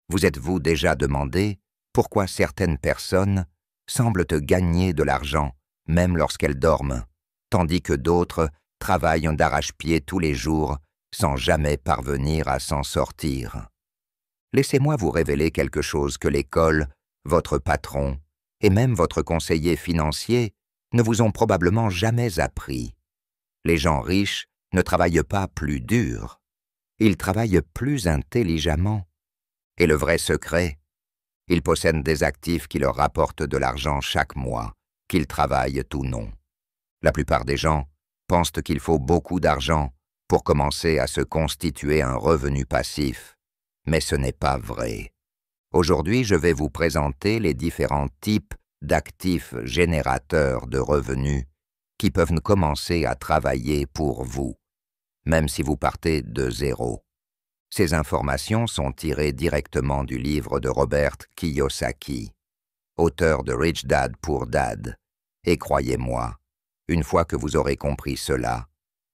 Vous êtes-vous déjà demandé pourquoi certaines personnes semblent gagner de l'argent, même lorsqu'elles dorment, tandis que d'autres travaillent d'arrache-pied tous les jours sans jamais parvenir à s'en sortir? Laissez-moi vous révéler quelque chose que l'école, votre patron et même votre conseiller financier ne vous ont probablement jamais appris. Les gens riches ne travaillent pas plus dur, ils travaillent plus intelligemment. Et le vrai secret, ils possèdent des actifs qui leur rapportent de l'argent chaque mois, qu'ils travaillent ou non. La plupart des gens pensent qu'il faut beaucoup d'argent pour commencer à se constituer un revenu passif, mais ce n'est pas vrai. Aujourd'hui, je vais vous présenter les différents types d'actifs générateurs de revenus qui peuvent commencer à travailler pour vous, même si vous partez de zéro. Ces informations sont tirées directement du livre de Robert Kiyosaki, auteur de Rich Dad Poor Dad. Et croyez-moi, une fois que vous aurez compris cela,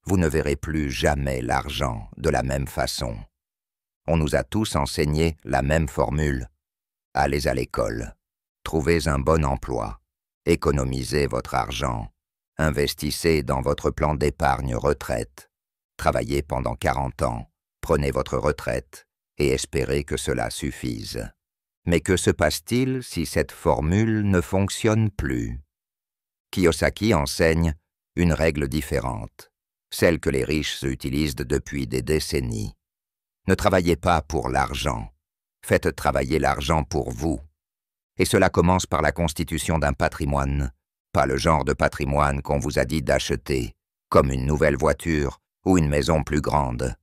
vous ne verrez plus jamais l'argent de la même façon. On nous a tous enseigné la même formule. Allez à l'école, trouvez un bon emploi, économisez votre argent, investissez dans votre plan d'épargne retraite, travaillez pendant 40 ans, prenez votre retraite et espérez que cela suffise. Mais que se passe-t-il si cette formule ne fonctionne plus? Kiyosaki enseigne une règle différente, celle que les riches utilisent depuis des décennies. Ne travaillez pas pour l'argent, faites travailler l'argent pour vous. Et cela commence par la constitution d'un patrimoine, pas le genre de patrimoine qu'on vous a dit d'acheter, comme une nouvelle voiture ou une maison plus grande.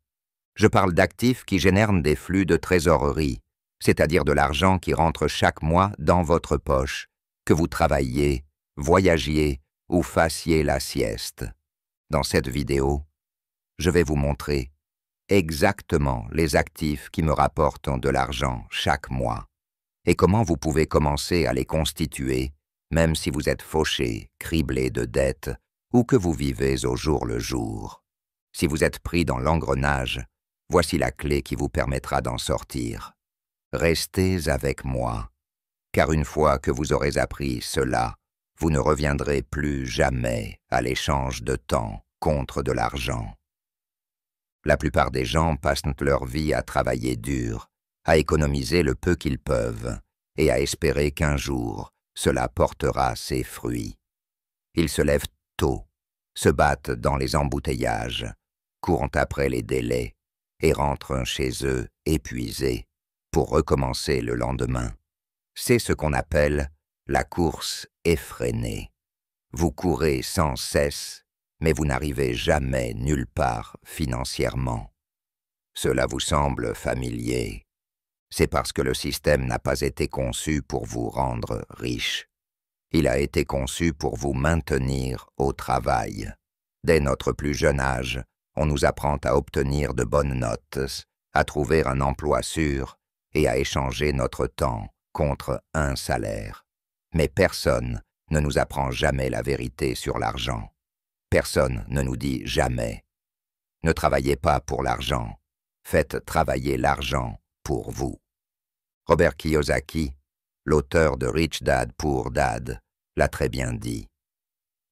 Je parle d'actifs qui génèrent des flux de trésorerie, c'est-à-dire de l'argent qui rentre chaque mois dans votre poche, que vous travailliez, voyagiez ou fassiez la sieste. Dans cette vidéo, je vais vous montrer exactement les actifs qui me rapportent de l'argent chaque mois et comment vous pouvez commencer à les constituer, même si vous êtes fauché, criblé de dettes ou que vous vivez au jour le jour. Si vous êtes pris dans l'engrenage, voici la clé qui vous permettra d'en sortir. Restez avec moi, car une fois que vous aurez appris cela, vous ne reviendrez plus jamais à l'échange de temps contre de l'argent. La plupart des gens passent leur vie à travailler dur, à économiser le peu qu'ils peuvent et à espérer qu'un jour, cela portera ses fruits. Ils se lèvent tôt, se battent dans les embouteillages, courent après les délais et rentrent chez eux épuisés pour recommencer le lendemain. C'est ce qu'on appelle la course effrénée. Vous courez sans cesse, mais vous n'arrivez jamais nulle part financièrement. Cela vous semble familier. C'est parce que le système n'a pas été conçu pour vous rendre riche. Il a été conçu pour vous maintenir au travail. Dès notre plus jeune âge, on nous apprend à obtenir de bonnes notes, à trouver un emploi sûr et à échanger notre temps contre un salaire. Mais personne ne nous apprend jamais la vérité sur l'argent. Personne ne nous dit jamais « Ne travaillez pas pour l'argent, faites travailler l'argent pour vous ». Robert Kiyosaki, l'auteur de Rich Dad Poor Dad, l'a très bien dit.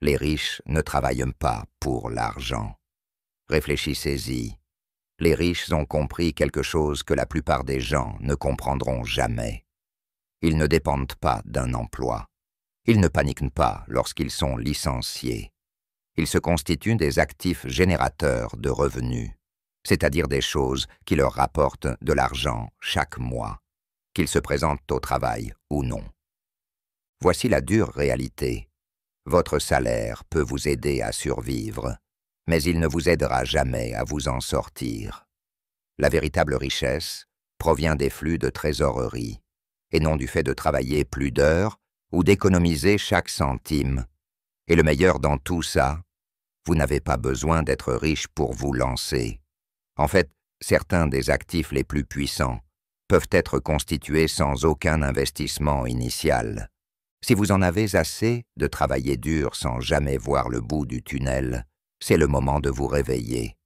Les riches ne travaillent pas pour l'argent. Réfléchissez-y. Les riches ont compris quelque chose que la plupart des gens ne comprendront jamais. Ils ne dépendent pas d'un emploi. Ils ne paniquent pas lorsqu'ils sont licenciés. Ils se constituent des actifs générateurs de revenus, c'est-à-dire des choses qui leur rapportent de l'argent chaque mois, qu'ils se présentent au travail ou non. Voici la dure réalité. Votre salaire peut vous aider à survivre, mais il ne vous aidera jamais à vous en sortir. La véritable richesse provient des flux de trésorerie, et non du fait de travailler plus d'heures ou d'économiser chaque centime. Et le meilleur dans tout ça, vous n'avez pas besoin d'être riche pour vous lancer. En fait, certains des actifs les plus puissants peuvent être constitués sans aucun investissement initial. Si vous en avez assez de travailler dur sans jamais voir le bout du tunnel, c'est le moment de vous réveiller.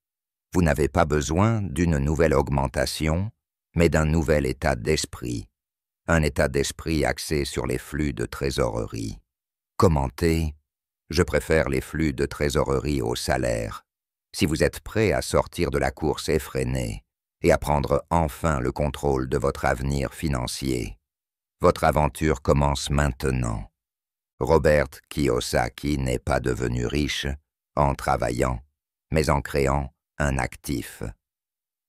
Vous n'avez pas besoin d'une nouvelle augmentation, mais d'un nouvel état d'esprit, un état d'esprit axé sur les flux de trésorerie. Commentez, je préfère les flux de trésorerie au salaire. Si vous êtes prêt à sortir de la course effrénée et à prendre enfin le contrôle de votre avenir financier, votre aventure commence maintenant. Robert Kiyosaki n'est pas devenu riche en travaillant, mais en créant un actif.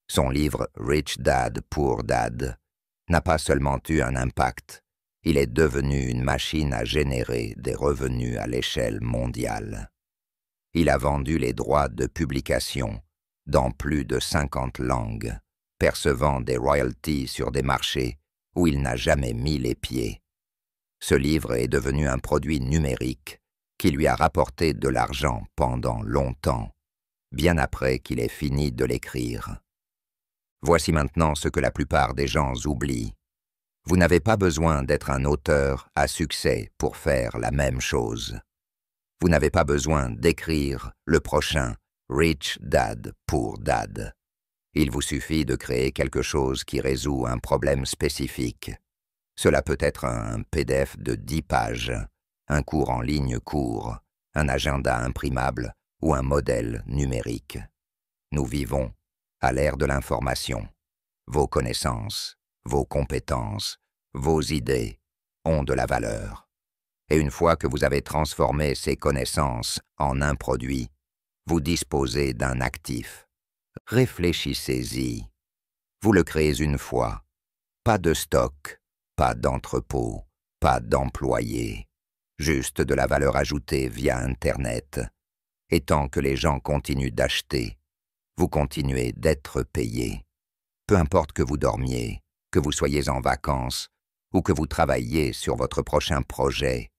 Son livre Rich Dad, Poor Dad n'a pas seulement eu un impact, il est devenu une machine à générer des revenus à l'échelle mondiale. Il a vendu les droits de publication dans plus de 50 langues, percevant des royalties sur des marchés où il n'a jamais mis les pieds. Ce livre est devenu un produit numérique qui lui a rapporté de l'argent pendant longtemps, bien après qu'il ait fini de l'écrire. Voici maintenant ce que la plupart des gens oublient. Vous n'avez pas besoin d'être un auteur à succès pour faire la même chose. Vous n'avez pas besoin d'écrire le prochain Rich Dad, Poor Dad. Il vous suffit de créer quelque chose qui résout un problème spécifique. Cela peut être un PDF de 10 pages, un cours en ligne court, un agenda imprimable ou un modèle numérique. Nous vivons à l'ère de l'information. Vos connaissances, vos compétences, vos idées ont de la valeur. Et une fois que vous avez transformé ces connaissances en un produit, vous disposez d'un actif. Réfléchissez-y. Vous le créez une fois. Pas de stock, pas d'entrepôt, pas d'employés. Juste de la valeur ajoutée via Internet. Et tant que les gens continuent d'acheter, vous continuez d'être payé. Peu importe que vous dormiez, que vous soyez en vacances ou que vous travailliez sur votre prochain projet,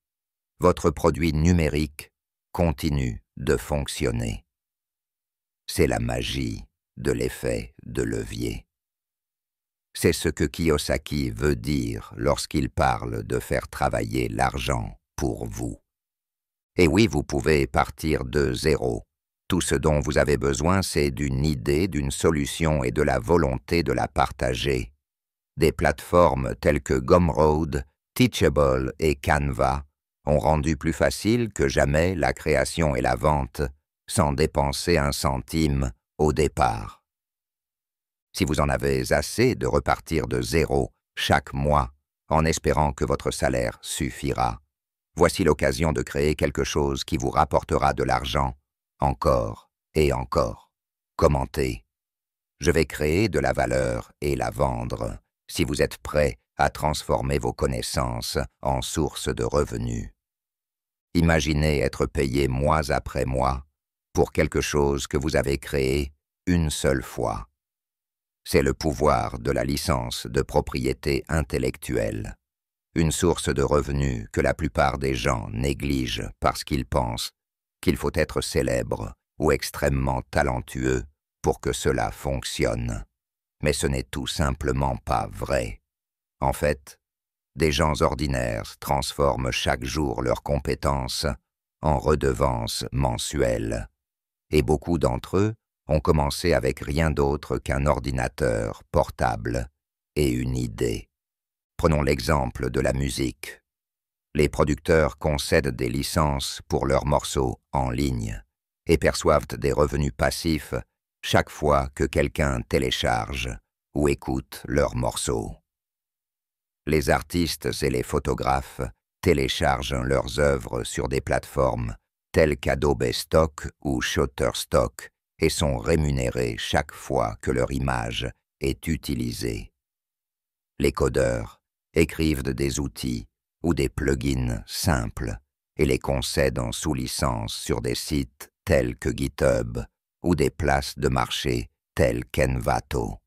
votre produit numérique continue de fonctionner. C'est la magie de l'effet de levier. C'est ce que Kiyosaki veut dire lorsqu'il parle de faire travailler l'argent pour vous. Et oui, vous pouvez partir de zéro. Tout ce dont vous avez besoin, c'est d'une idée, d'une solution et de la volonté de la partager. Des plateformes telles que Gumroad, Teachable et Canva ont rendu plus facile que jamais la création et la vente, sans dépenser un centime au départ. Si vous en avez assez de repartir de zéro chaque mois, en espérant que votre salaire suffira, voici l'occasion de créer quelque chose qui vous rapportera de l'argent, encore et encore. Commentez. Je vais créer de la valeur et la vendre, si vous êtes prêt à transformer vos connaissances en source de revenus. Imaginez être payé mois après mois pour quelque chose que vous avez créé une seule fois. C'est le pouvoir de la licence de propriété intellectuelle, une source de revenus que la plupart des gens négligent parce qu'ils pensent qu'il faut être célèbre ou extrêmement talentueux pour que cela fonctionne. Mais ce n'est tout simplement pas vrai. En fait, des gens ordinaires transforment chaque jour leurs compétences en redevances mensuelles, et beaucoup d'entre eux ont commencé avec rien d'autre qu'un ordinateur portable et une idée. Prenons l'exemple de la musique. Les producteurs concèdent des licences pour leurs morceaux en ligne et perçoivent des revenus passifs chaque fois que quelqu'un télécharge ou écoute leurs morceaux. Les artistes et les photographes téléchargent leurs œuvres sur des plateformes telles qu'Adobe Stock ou Shutterstock et sont rémunérés chaque fois que leur image est utilisée. Les codeurs écrivent des outils ou des plugins simples et les concèdent en sous-licence sur des sites tels que GitHub ou des places de marché telles qu'Envato.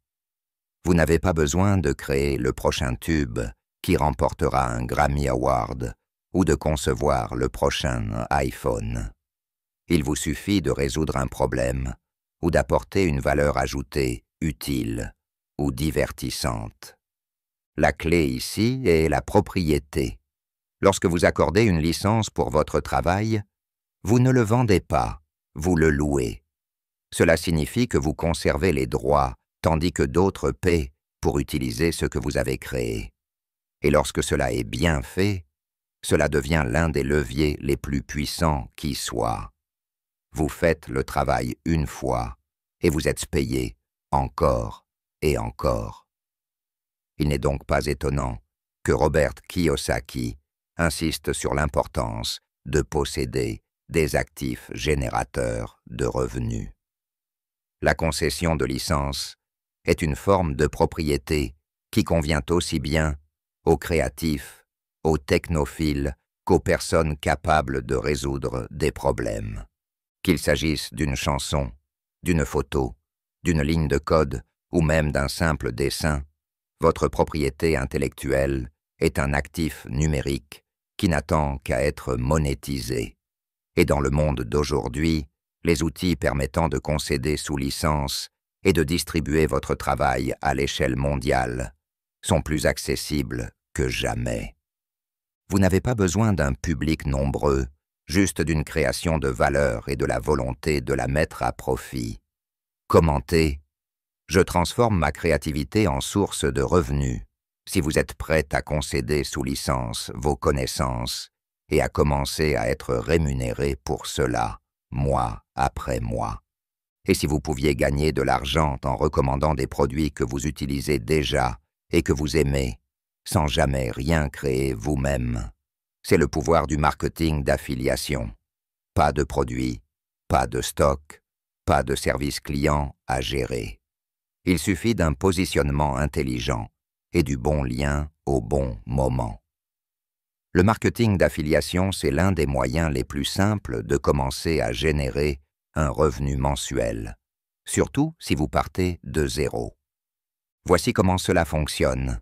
Vous n'avez pas besoin de créer le prochain tube qui remportera un Grammy Award ou de concevoir le prochain iPhone. Il vous suffit de résoudre un problème ou d'apporter une valeur ajoutée utile ou divertissante. La clé ici est la propriété. Lorsque vous accordez une licence pour votre travail, vous ne le vendez pas, vous le louez. Cela signifie que vous conservez les droits, tandis que d'autres paient pour utiliser ce que vous avez créé. Et lorsque cela est bien fait, cela devient l'un des leviers les plus puissants qui soient. Vous faites le travail une fois et vous êtes payé encore et encore. Il n'est donc pas étonnant que Robert Kiyosaki insiste sur l'importance de posséder des actifs générateurs de revenus. La concession de licence est une forme de propriété qui convient aussi bien aux créatifs, aux technophiles qu'aux personnes capables de résoudre des problèmes. Qu'il s'agisse d'une chanson, d'une photo, d'une ligne de code ou même d'un simple dessin, votre propriété intellectuelle est un actif numérique qui n'attend qu'à être monétisé. Et dans le monde d'aujourd'hui, les outils permettant de concéder sous licence et de distribuer votre travail à l'échelle mondiale sont plus accessibles que jamais. Vous n'avez pas besoin d'un public nombreux, juste d'une création de valeur et de la volonté de la mettre à profit. Commentez. Je transforme ma créativité en source de revenus. Si vous êtes prête à concéder sous licence vos connaissances et à commencer à être rémunéré pour cela, mois après mois. Et si vous pouviez gagner de l'argent en recommandant des produits que vous utilisez déjà et que vous aimez, sans jamais rien créer vous-même. C'est le pouvoir du marketing d'affiliation. Pas de produits, pas de stock, pas de service client à gérer. Il suffit d'un positionnement intelligent et du bon lien au bon moment. Le marketing d'affiliation, c'est l'un des moyens les plus simples de commencer à générer un revenu mensuel, surtout si vous partez de zéro. Voici comment cela fonctionne.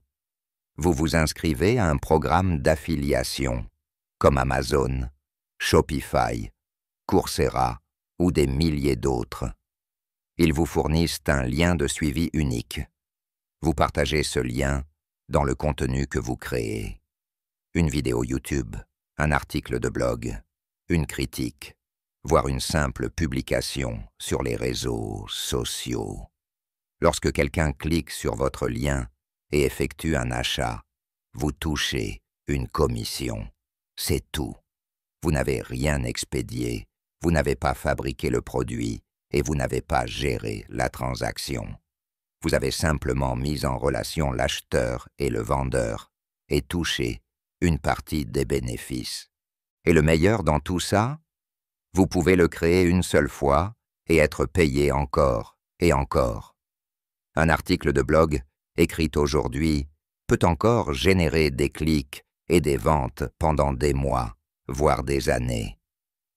Vous vous inscrivez à un programme d'affiliation, comme Amazon, Shopify, Coursera ou des milliers d'autres. Ils vous fournissent un lien de suivi unique. Vous partagez ce lien dans le contenu que vous créez. Une vidéo YouTube, un article de blog, une critique, voire une simple publication sur les réseaux sociaux. Lorsque quelqu'un clique sur votre lien et effectue un achat, vous touchez une commission. C'est tout. Vous n'avez rien expédié, vous n'avez pas fabriqué le produit et vous n'avez pas géré la transaction. Vous avez simplement mis en relation l'acheteur et le vendeur et touché une partie des bénéfices. Et le meilleur dans tout ça, vous pouvez le créer une seule fois et être payé encore et encore. Un article de blog écrit aujourd'hui peut encore générer des clics et des ventes pendant des mois, voire des années.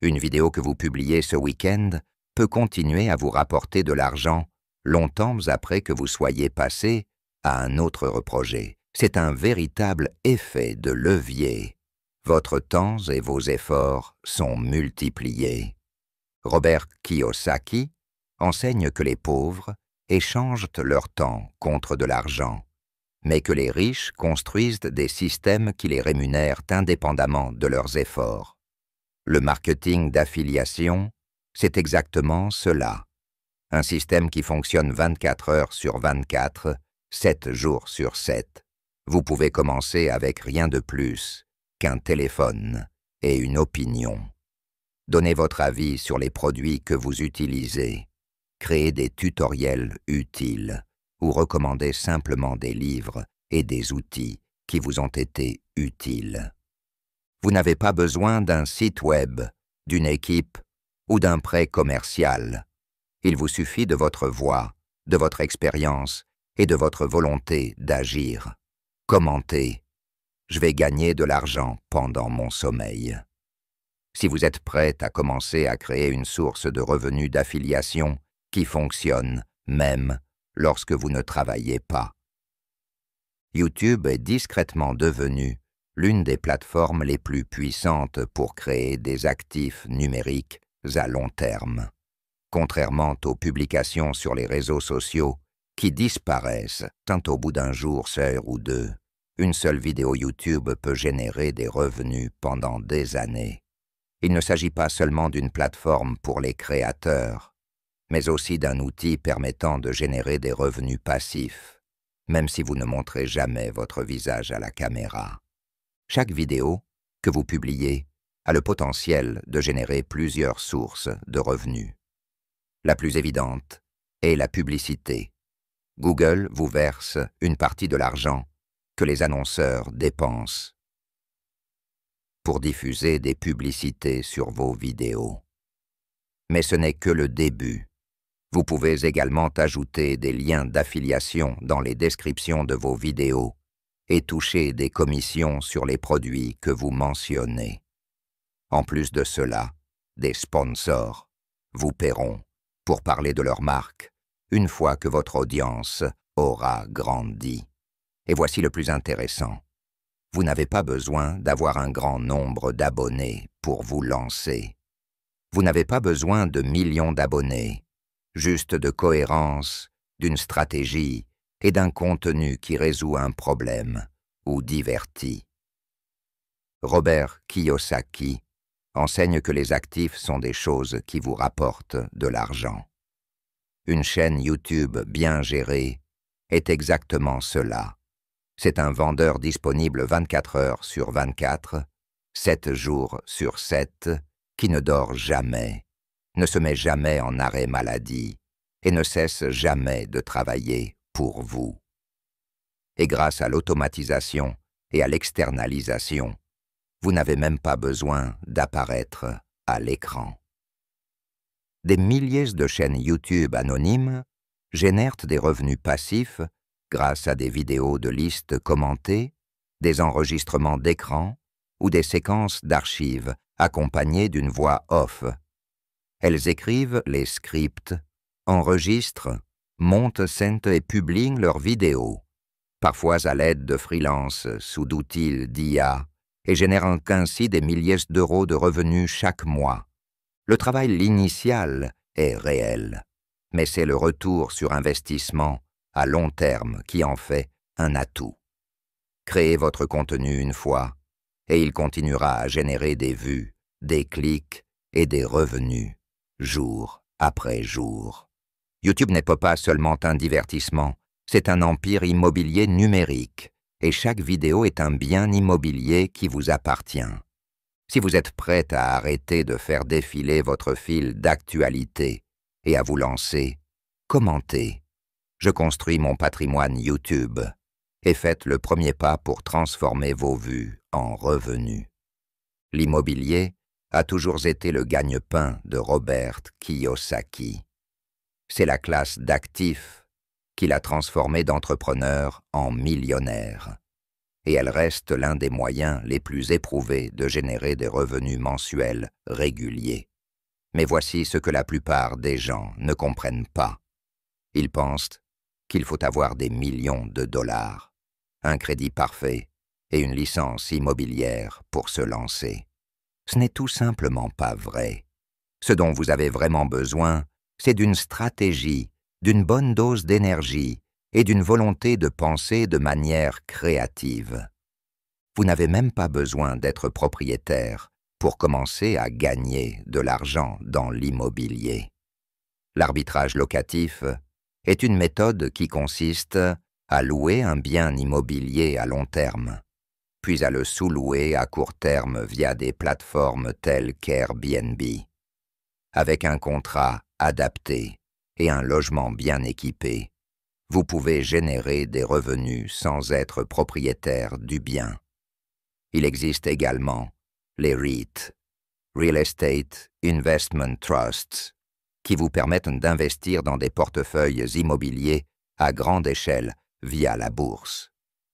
Une vidéo que vous publiez ce week-end peut continuer à vous rapporter de l'argent longtemps après que vous soyez passé à un autre projet. C'est un véritable effet de levier. Votre temps et vos efforts sont multipliés. Robert Kiyosaki enseigne que les pauvres échangent leur temps contre de l'argent, mais que les riches construisent des systèmes qui les rémunèrent indépendamment de leurs efforts. Le marketing d'affiliation, c'est exactement cela. Un système qui fonctionne 24 heures sur 24, 7 jours sur 7. Vous pouvez commencer avec rien de plus qu'un téléphone et une opinion. Donnez votre avis sur les produits que vous utilisez. Créez des tutoriels utiles ou recommandez simplement des livres et des outils qui vous ont été utiles. Vous n'avez pas besoin d'un site web, d'une équipe ou d'un prêt commercial. Il vous suffit de votre voix, de votre expérience et de votre volonté d'agir. Commentez. Je vais gagner de l'argent pendant mon sommeil. Si vous êtes prête à commencer à créer une source de revenus d'affiliation qui fonctionne même lorsque vous ne travaillez pas. YouTube est discrètement devenu l'une des plateformes les plus puissantes pour créer des actifs numériques à long terme. Contrairement aux publications sur les réseaux sociaux qui disparaissent tant au bout d'un jour, heure ou deux, une seule vidéo YouTube peut générer des revenus pendant des années. Il ne s'agit pas seulement d'une plateforme pour les créateurs, mais aussi d'un outil permettant de générer des revenus passifs. même si vous ne montrez jamais votre visage à la caméra. Chaque vidéo que vous publiez a le potentiel de générer plusieurs sources de revenus. La plus évidente est la publicité. Google vous verse une partie de l'argent que les annonceurs dépensent pour diffuser des publicités sur vos vidéos. Mais ce n'est que le début. Vous pouvez également ajouter des liens d'affiliation dans les descriptions de vos vidéos et toucher des commissions sur les produits que vous mentionnez. En plus de cela, des sponsors vous paieront pour parler de leur marque une fois que votre audience aura grandi. Et voici le plus intéressant. Vous n'avez pas besoin d'avoir un grand nombre d'abonnés pour vous lancer. Vous n'avez pas besoin de millions d'abonnés, juste de cohérence, d'une stratégie et d'un contenu qui résout un problème ou divertit. Robert Kiyosaki enseigne que les actifs sont des choses qui vous rapportent de l'argent. Une chaîne YouTube bien gérée est exactement cela. C'est un vendeur disponible 24 heures sur 24, 7 jours sur 7, qui ne dort jamais, ne se met jamais en arrêt maladie et ne cesse jamais de travailler pour vous. Et grâce à l'automatisation et à l'externalisation, vous n'avez même pas besoin d'apparaître à l'écran. Des milliers de chaînes YouTube anonymes génèrent des revenus passifs grâce à des vidéos de listes commentées, des enregistrements d'écran ou des séquences d'archives accompagnées d'une voix off. Elles écrivent les scripts, enregistrent, montent, scènent et publient leurs vidéos, parfois à l'aide de freelance sous d'outils d'IA, et génèrent ainsi des milliers d'euros de revenus chaque mois. Le travail initial est réel, mais c'est le retour sur investissement à long terme qui en fait un atout. Créez votre contenu une fois, et il continuera à générer des vues, des clics et des revenus, jour après jour. YouTube n'est pas seulement un divertissement, c'est un empire immobilier numérique, et chaque vidéo est un bien immobilier qui vous appartient. Si vous êtes prête à arrêter de faire défiler votre fil d'actualité et à vous lancer, commentez. Je construis mon patrimoine YouTube et faites le premier pas pour transformer vos vues en revenus. L'immobilier a toujours été le gagne-pain de Robert Kiyosaki. C'est la classe d'actifs qui l'a transformé d'entrepreneur en millionnaire. Et elle reste l'un des moyens les plus éprouvés de générer des revenus mensuels réguliers. Mais voici ce que la plupart des gens ne comprennent pas. Ils pensent qu'il faut avoir des millions de dollars, un crédit parfait et une licence immobilière pour se lancer. Ce n'est tout simplement pas vrai. Ce dont vous avez vraiment besoin, c'est d'une stratégie, d'une bonne dose d'énergie et d'une volonté de penser de manière créative. Vous n'avez même pas besoin d'être propriétaire pour commencer à gagner de l'argent dans l'immobilier. L'arbitrage locatif est une méthode qui consiste à louer un bien immobilier à long terme, puis à le sous-louer à court terme via des plateformes telles qu'Airbnb. Avec un contrat adapté et un logement bien équipé, vous pouvez générer des revenus sans être propriétaire du bien. Il existe également les REIT, Real Estate Investment Trusts, qui vous permettent d'investir dans des portefeuilles immobiliers à grande échelle via la bourse.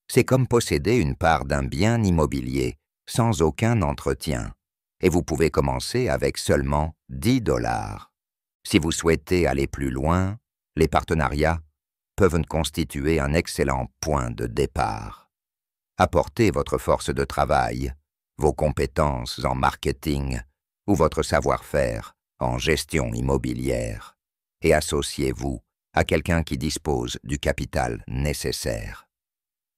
C'est comme posséder une part d'un bien immobilier sans aucun entretien, et vous pouvez commencer avec seulement 10 $. Si vous souhaitez aller plus loin, les partenariats peuvent constituer un excellent point de départ. Apportez votre force de travail, vos compétences en marketing ou votre savoir-faire en gestion immobilière et associez-vous à quelqu'un qui dispose du capital nécessaire.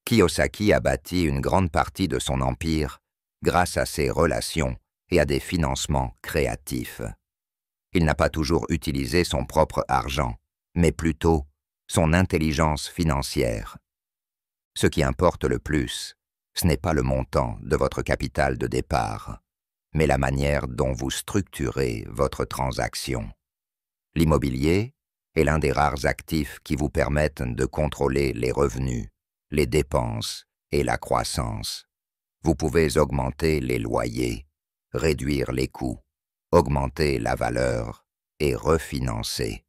Kiyosaki a bâti une grande partie de son empire grâce à ses relations et à des financements créatifs. Il n'a pas toujours utilisé son propre argent, mais plutôt son intelligence financière Ce qui importe le plus, ce n'est pas le montant de votre capital de départ, mais la manière dont vous structurez votre transaction. L'immobilier est l'un des rares actifs qui vous permettent de contrôler les revenus, les dépenses et la croissance. Vous pouvez augmenter les loyers, réduire les coûts, augmenter la valeur et refinancer.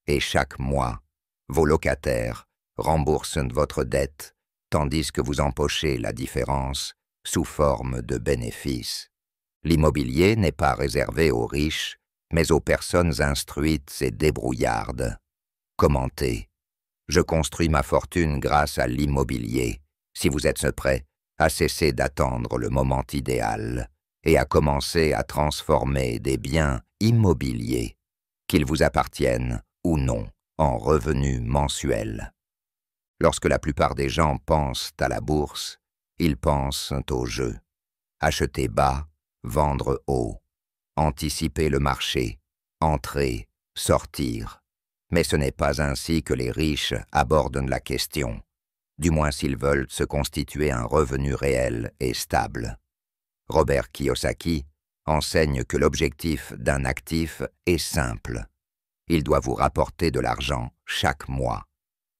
Et chaque mois, vos locataires remboursent votre dette, tandis que vous empochez la différence sous forme de bénéfices. L'immobilier n'est pas réservé aux riches, mais aux personnes instruites et débrouillardes. Commentez. Je construis ma fortune grâce à l'immobilier. Si vous êtes prêt à cesser d'attendre le moment idéal et à commencer à transformer des biens immobiliers, qu'ils vous appartiennent ou non, en revenus mensuels. Lorsque la plupart des gens pensent à la bourse, ils pensent au jeu. Acheter bas, vendre haut. Anticiper le marché, entrer, sortir. Mais ce n'est pas ainsi que les riches abordent la question, du moins s'ils veulent se constituer un revenu réel et stable. Robert Kiyosaki enseigne que l'objectif d'un actif est simple. Il doit vous rapporter de l'argent chaque mois.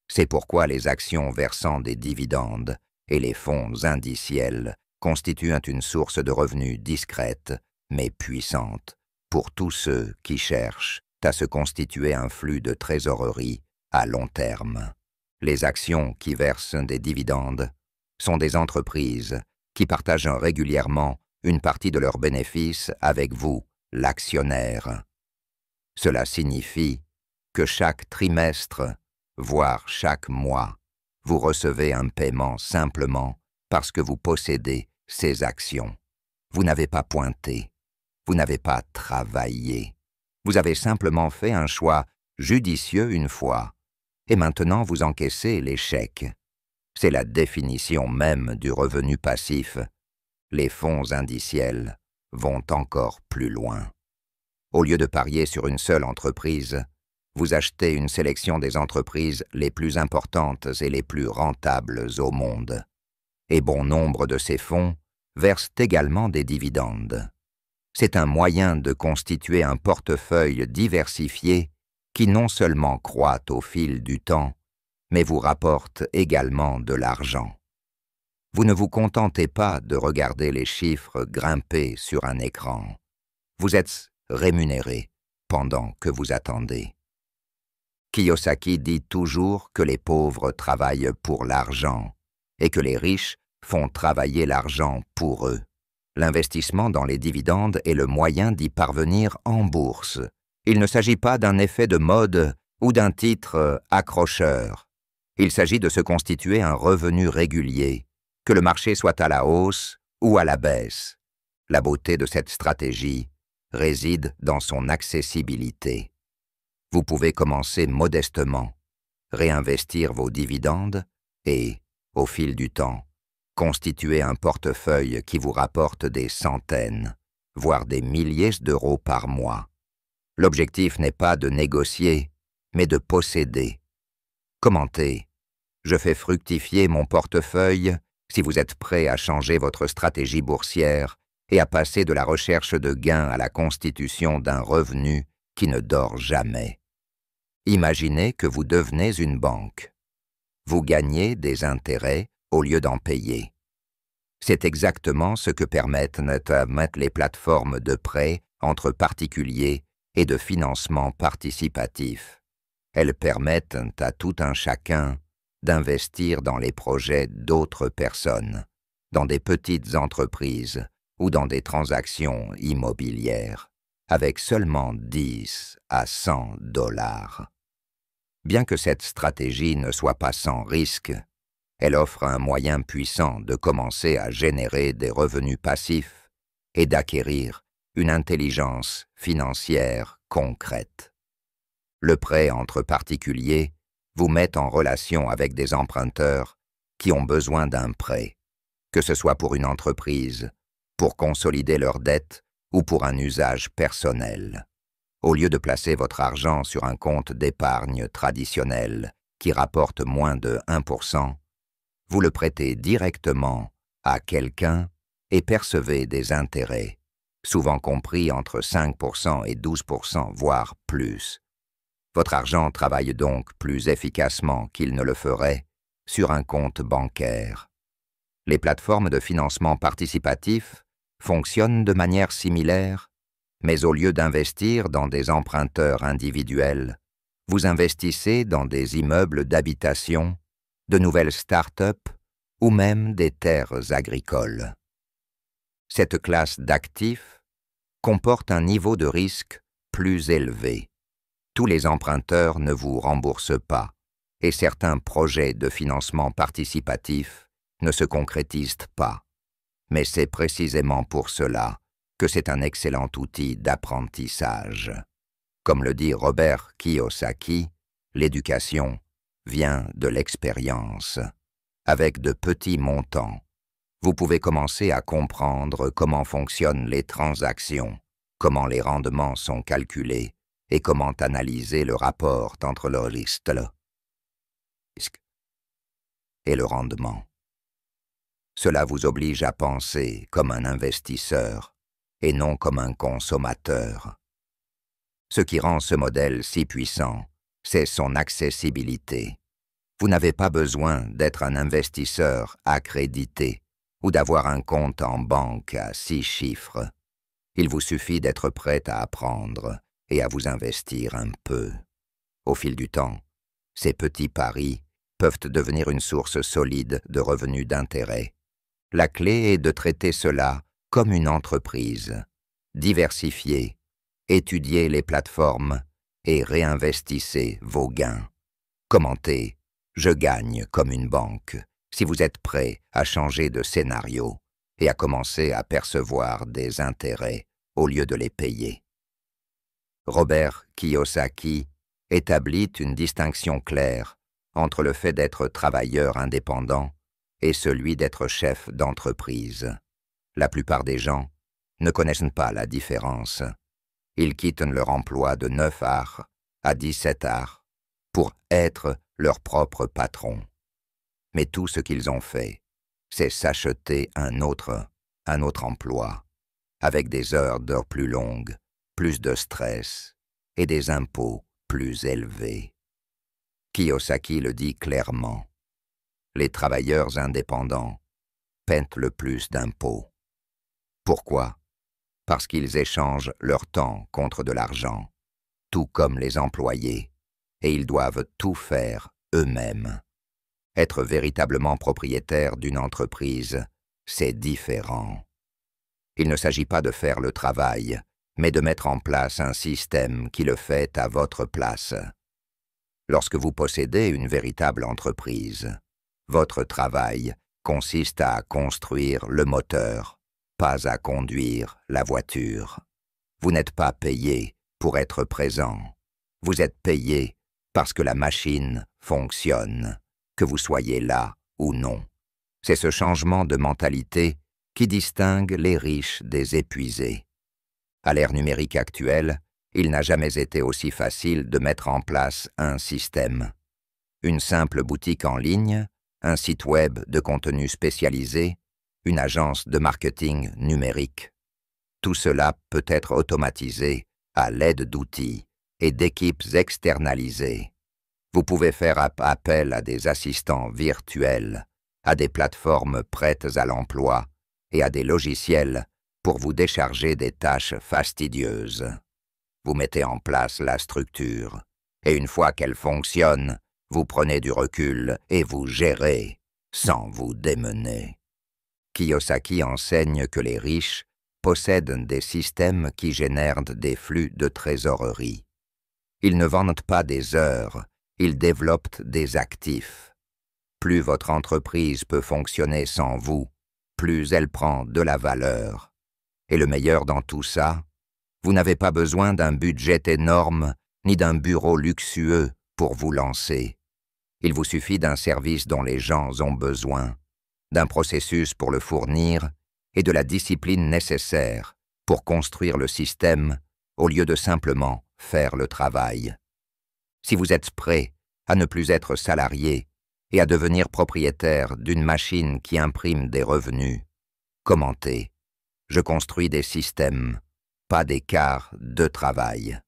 C'est pourquoi les actions versant des dividendes et les fonds indiciels constituent une source de revenus discrète, mais puissante, pour tous ceux qui cherchent à se constituer un flux de trésorerie à long terme. Les actions qui versent des dividendes sont des entreprises qui partagent régulièrement une partie de leurs bénéfices avec vous, l'actionnaire. Cela signifie que chaque trimestre, voire chaque mois, vous recevez un paiement simplement parce que vous possédez ces actions. Vous n'avez pas pointé, vous n'avez pas travaillé. Vous avez simplement fait un choix judicieux une fois, et maintenant vous encaissez l'échec. C'est la définition même du revenu passif. Les fonds indiciels vont encore plus loin. Au lieu de parier sur une seule entreprise, vous achetez une sélection des entreprises les plus importantes et les plus rentables au monde. Et bon nombre de ces fonds versent également des dividendes. C'est un moyen de constituer un portefeuille diversifié qui non seulement croît au fil du temps, mais vous rapporte également de l'argent. Vous ne vous contentez pas de regarder les chiffres grimper sur un écran. Vous êtes rémunéré pendant que vous attendez. Kiyosaki dit toujours que les pauvres travaillent pour l'argent et que les riches font travailler l'argent pour eux. L'investissement dans les dividendes est le moyen d'y parvenir en bourse. Il ne s'agit pas d'un effet de mode ou d'un titre accrocheur. Il s'agit de se constituer un revenu régulier, que le marché soit à la hausse ou à la baisse. La beauté de cette stratégie réside dans son accessibilité. Vous pouvez commencer modestement, réinvestir vos dividendes et, au fil du temps, constituer un portefeuille qui vous rapporte des centaines, voire des milliers d'euros par mois. L'objectif n'est pas de négocier, mais de posséder. Commentez. Je fais fructifier mon portefeuille si vous êtes prêt à changer votre stratégie boursière et à passer de la recherche de gains à la constitution d'un revenu qui ne dort jamais. Imaginez que vous devenez une banque. Vous gagnez des intérêts au lieu d'en payer. C'est exactement ce que permettent les plateformes de prêt entre particuliers et de financement participatif. Elles permettent à tout un chacun d'investir dans les projets d'autres personnes, dans des petites entreprises ou dans des transactions immobilières, avec seulement 10 à 100 $. Bien que cette stratégie ne soit pas sans risque, elle offre un moyen puissant de commencer à générer des revenus passifs et d'acquérir une intelligence financière concrète. Le prêt entre particuliers vous met en relation avec des emprunteurs qui ont besoin d'un prêt, que ce soit pour une entreprise, pour consolider leurs dettes ou pour un usage personnel. Au lieu de placer votre argent sur un compte d'épargne traditionnel qui rapporte moins de 1%, vous le prêtez directement à quelqu'un et percevez des intérêts, souvent compris entre 5% et 12%, voire plus. Votre argent travaille donc plus efficacement qu'il ne le ferait sur un compte bancaire. Les plateformes de financement participatif fonctionnent de manière similaire, mais au lieu d'investir dans des emprunteurs individuels, vous investissez dans des immeubles d'habitation, de nouvelles start-up ou même des terres agricoles. Cette classe d'actifs comporte un niveau de risque plus élevé. Tous les emprunteurs ne vous remboursent pas et certains projets de financement participatif ne se concrétisent pas. Mais c'est précisément pour cela que c'est un excellent outil d'apprentissage. Comme le dit Robert Kiyosaki, l'éducation vient de l'expérience. Avec de petits montants, vous pouvez commencer à comprendre comment fonctionnent les transactions, comment les rendements sont calculés et comment analyser le rapport entre le risque et le rendement. Cela vous oblige à penser comme un investisseur et non comme un consommateur. Ce qui rend ce modèle si puissant, c'est son accessibilité. Vous n'avez pas besoin d'être un investisseur accrédité ou d'avoir un compte en banque à 6 chiffres. Il vous suffit d'être prêt à apprendre et à vous investir un peu. Au fil du temps, ces petits paris peuvent devenir une source solide de revenus d'intérêt. La clé est de traiter cela comme une entreprise. Diversifiez, étudiez les plateformes et réinvestissez vos gains. Commentez « Je gagne comme une banque » si vous êtes prêt à changer de scénario et à commencer à percevoir des intérêts au lieu de les payer. Robert Kiyosaki établit une distinction claire entre le fait d'être travailleur indépendant et celui d'être chef d'entreprise. La plupart des gens ne connaissent pas la différence. Ils quittent leur emploi de 9 heures à 17 heures pour être leur propre patron. Mais tout ce qu'ils ont fait, c'est s'acheter un autre emploi, avec des heures plus longues, plus de stress et des impôts plus élevés. Kiyosaki le dit clairement. Les travailleurs indépendants paient le plus d'impôts. Pourquoi? Parce qu'ils échangent leur temps contre de l'argent, tout comme les employés, et ils doivent tout faire eux-mêmes. Être véritablement propriétaire d'une entreprise, c'est différent. Il ne s'agit pas de faire le travail, mais de mettre en place un système qui le fait à votre place. Lorsque vous possédez une véritable entreprise, votre travail consiste à construire le moteur, pas à conduire la voiture. Vous n'êtes pas payé pour être présent. Vous êtes payé parce que la machine fonctionne, que vous soyez là ou non. C'est ce changement de mentalité qui distingue les riches des épuisés. À l'ère numérique actuelle, il n'a jamais été aussi facile de mettre en place un système. Une simple boutique en ligne, un site web de contenu spécialisé, une agence de marketing numérique. Tout cela peut être automatisé à l'aide d'outils et d'équipes externalisées. Vous pouvez faire appel à des assistants virtuels, à des plateformes prêtes à l'emploi et à des logiciels pour vous décharger des tâches fastidieuses. Vous mettez en place la structure, et une fois qu'elle fonctionne, vous prenez du recul et vous gérez, sans vous démener. Kiyosaki enseigne que les riches possèdent des systèmes qui génèrent des flux de trésorerie. Ils ne vendent pas des heures, ils développent des actifs. Plus votre entreprise peut fonctionner sans vous, plus elle prend de la valeur. Et le meilleur dans tout ça, vous n'avez pas besoin d'un budget énorme ni d'un bureau luxueux pour vous lancer. Il vous suffit d'un service dont les gens ont besoin, d'un processus pour le fournir et de la discipline nécessaire pour construire le système au lieu de simplement faire le travail. Si vous êtes prêt à ne plus être salarié et à devenir propriétaire d'une machine qui imprime des revenus. Commentez. Je construis des systèmes, pas des quarts de travail.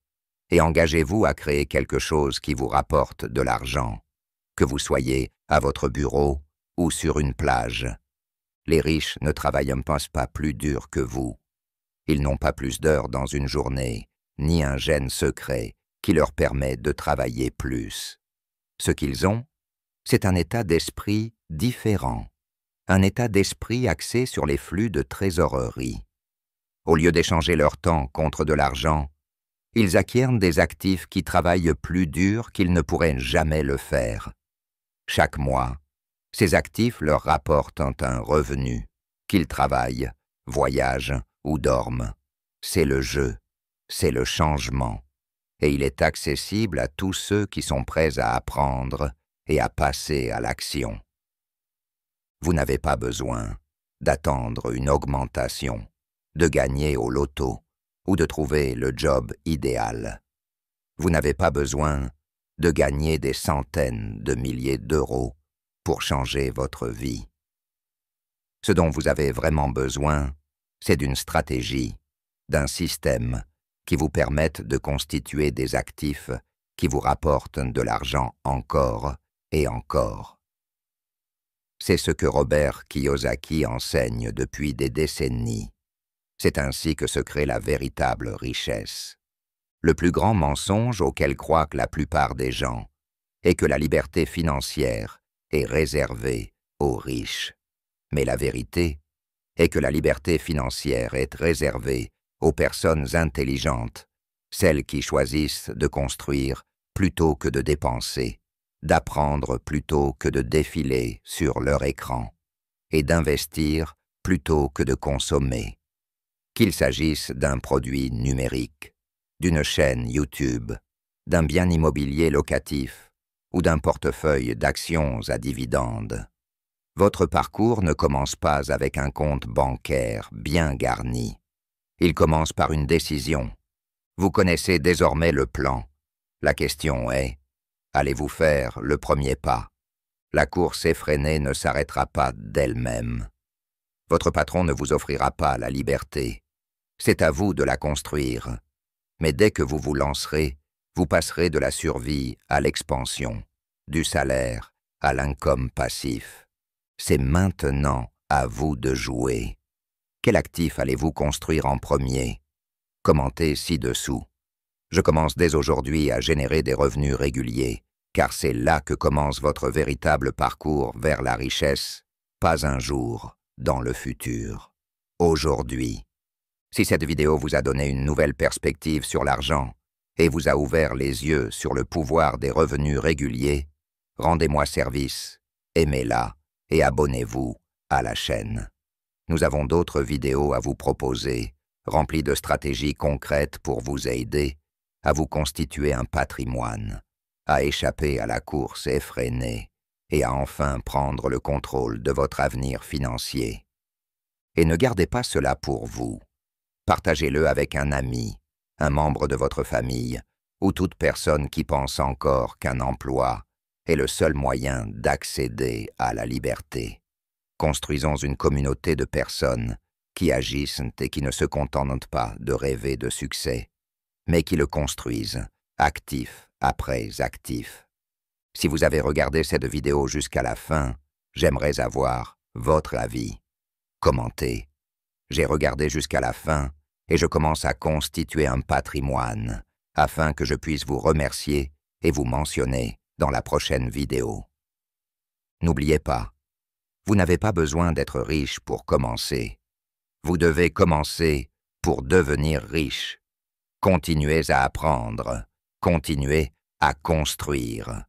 Et engagez-vous à créer quelque chose qui vous rapporte de l'argent, que vous soyez à votre bureau ou sur une plage. Les riches ne travaillent pas plus dur que vous. Ils n'ont pas plus d'heures dans une journée, ni un gène secret qui leur permet de travailler plus. Ce qu'ils ont, c'est un état d'esprit différent, un état d'esprit axé sur les flux de trésorerie. Au lieu d'échanger leur temps contre de l'argent, ils acquièrent des actifs qui travaillent plus dur qu'ils ne pourraient jamais le faire. Chaque mois, ces actifs leur rapportent un revenu, qu'ils travaillent, voyagent ou dorment. C'est le jeu, c'est le changement, et il est accessible à tous ceux qui sont prêts à apprendre et à passer à l'action. Vous n'avez pas besoin d'attendre une augmentation, de gagner au loto ou de trouver le job idéal. Vous n'avez pas besoin de gagner des centaines de milliers d'euros pour changer votre vie. Ce dont vous avez vraiment besoin, c'est d'une stratégie, d'un système qui vous permette de constituer des actifs qui vous rapportent de l'argent encore et encore. C'est ce que Robert Kiyosaki enseigne depuis des décennies. C'est ainsi que se crée la véritable richesse. Le plus grand mensonge auquel croient la plupart des gens est que la liberté financière est réservée aux riches. Mais la vérité est que la liberté financière est réservée aux personnes intelligentes, celles qui choisissent de construire plutôt que de dépenser, d'apprendre plutôt que de défiler sur leur écran, et d'investir plutôt que de consommer. Qu'il s'agisse d'un produit numérique, d'une chaîne YouTube, d'un bien immobilier locatif ou d'un portefeuille d'actions à dividendes. Votre parcours ne commence pas avec un compte bancaire bien garni. Il commence par une décision. Vous connaissez désormais le plan. La question est, allez-vous faire le premier pas? La course effrénée ne s'arrêtera pas d'elle-même. Votre patron ne vous offrira pas la liberté. C'est à vous de la construire. Mais dès que vous vous lancerez, vous passerez de la survie à l'expansion, du salaire à l'income passif. C'est maintenant à vous de jouer. Quel actif allez-vous construire en premier? Commentez ci-dessous. Je commence dès aujourd'hui à générer des revenus réguliers, car c'est là que commence votre véritable parcours vers la richesse, pas un jour dans le futur. Aujourd'hui. Si cette vidéo vous a donné une nouvelle perspective sur l'argent et vous a ouvert les yeux sur le pouvoir des revenus réguliers, rendez-moi service, aimez-la et abonnez-vous à la chaîne. Nous avons d'autres vidéos à vous proposer, remplies de stratégies concrètes pour vous aider à vous constituer un patrimoine, à échapper à la course effrénée et à enfin prendre le contrôle de votre avenir financier. Et ne gardez pas cela pour vous. Partagez-le avec un ami, un membre de votre famille ou toute personne qui pense encore qu'un emploi est le seul moyen d'accéder à la liberté. Construisons une communauté de personnes qui agissent et qui ne se contentent pas de rêver de succès, mais qui le construisent, actif après actif. Si vous avez regardé cette vidéo jusqu'à la fin, j'aimerais avoir votre avis. Commentez. J'ai regardé jusqu'à la fin et je commence à constituer un patrimoine afin que je puisse vous remercier et vous mentionner dans la prochaine vidéo. N'oubliez pas, vous n'avez pas besoin d'être riche pour commencer. Vous devez commencer pour devenir riche. Continuez à apprendre, continuez à construire.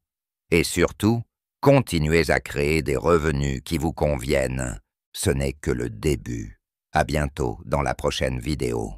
Et surtout, continuez à créer des revenus qui vous conviennent. Ce n'est que le début. À bientôt dans la prochaine vidéo.